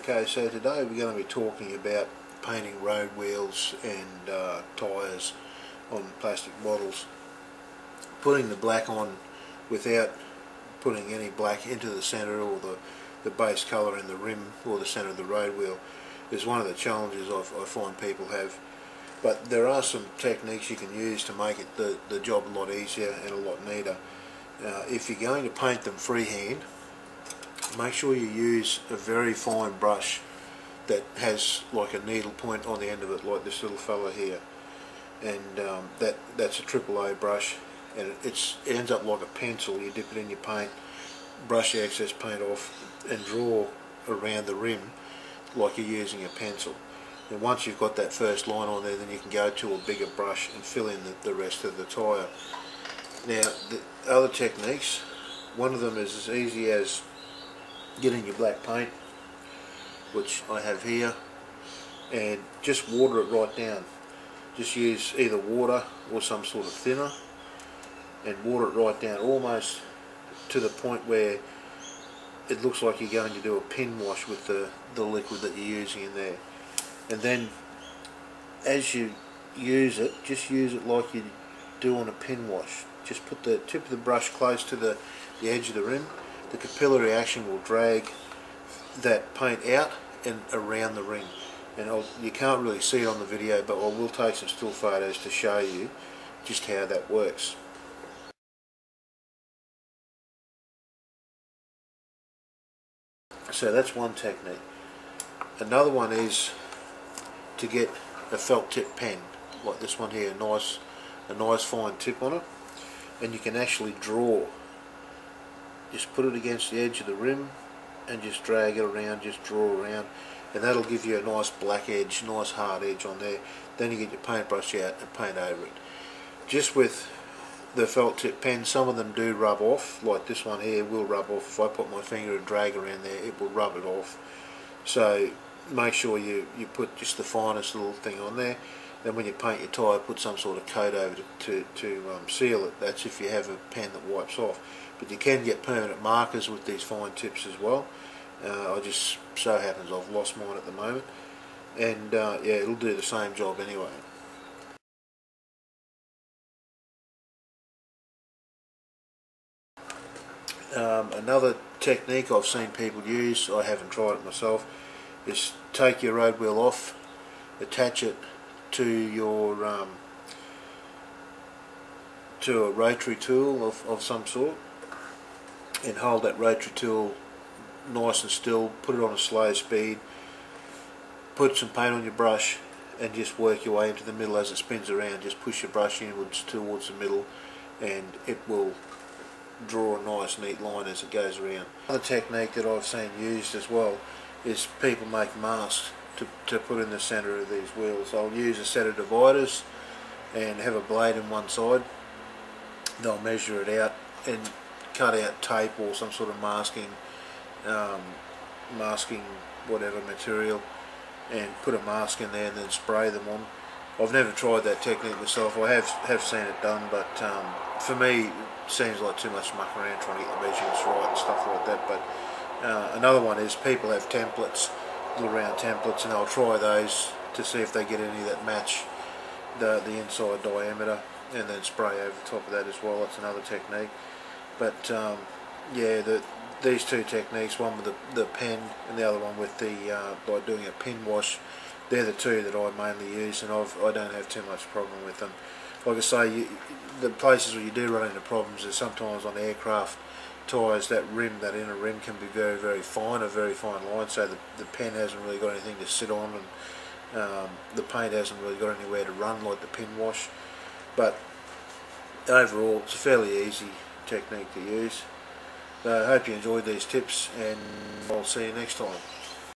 Okay, so today we're going to be talking about painting road wheels and tyres on plastic bottles. Putting the black on without putting any black into the centre or the base colour in the rim or the centre of the road wheel is one of the challenges I find people have. But there are some techniques you can use to make it the job a lot easier and a lot neater. If you're going to paint them freehand, make sure you use a very fine brush that has like a needle point on the end of it, like this little fella here, and that's a AAA brush, and it ends up like a pencil. You dip it in your paint, brush the excess paint off, and draw around the rim like you're using a pencil. And once you've got that first line on there, then you can go to a bigger brush and fill in the rest of the tyre. Now, the other techniques, one of them is as easy as getting your black paint, which I have here, and just water it right down. Just use either water or some sort of thinner and water it right down, almost to the point where it looks like you're going to do a pin wash with the liquid that you're using in there. And then as you use it, just use it like you do on a pin wash. Just put the tip of the brush close to the edge of the rim. The capillary action will drag that paint out and around the ring. And you can't really see it on the video, but I will take some still photos to show you just how that works. So that's one technique. Another one is to get a felt tip pen, like this one here, a nice fine tip on it, and you can actually draw. Just put it against the edge of the rim and just drag it around, just draw around, and that'll give you a nice black edge, nice hard edge on there. Then you get your paintbrush out and paint over it. Just with the felt tip pen, some of them do rub off, like this one here will rub off. If I put my finger and drag around there, it will rub it off. So make sure you put just the finest little thing on there. Then when you paint your tyre, put some sort of coat over to seal it. That's if you have a pen that wipes off. But you can get permanent markers with these fine tips as well. I just so happens I've lost mine at the moment, and yeah, it'll do the same job anyway. Another technique I've seen people use, I haven't tried it myself, is take your road wheel off, attach it to your to a rotary tool of some sort, and hold that rotary tool nice and still, put it on a slow speed, put some paint on your brush, and just work your way into the middle as it spins around. Just push your brush inwards towards the middle, and it will draw a nice neat line as it goes around. Another technique that I've seen used as well is people make masks to put in the centre of these wheels. They'll use a set of dividers and have a blade in one side. They'll measure it out and cut out tape or some sort of masking whatever material, and put a mask in there and then spray them on. I've never tried that technique myself. I have seen it done, but for me it seems like too much muck around trying to get the measurements right and stuff like that. But another one is people have templates, little round templates, and they'll try those to see if they get any that match the inside diameter, and then spray over the top of that as well. That's another technique. But yeah, these two techniques, one with the pen and the other one with by doing a pin wash, they're the two that I mainly use, and I don't have too much problem with them. Like I say, the places where you do run into problems is sometimes on aircraft tyres, that inner rim can be very, very fine, a very fine line, so the pen hasn't really got anything to sit on, and the paint hasn't really got anywhere to run like the pin wash. But overall, it's a fairly easy technique to use. I hope you enjoyed these tips, and I'll see you next time.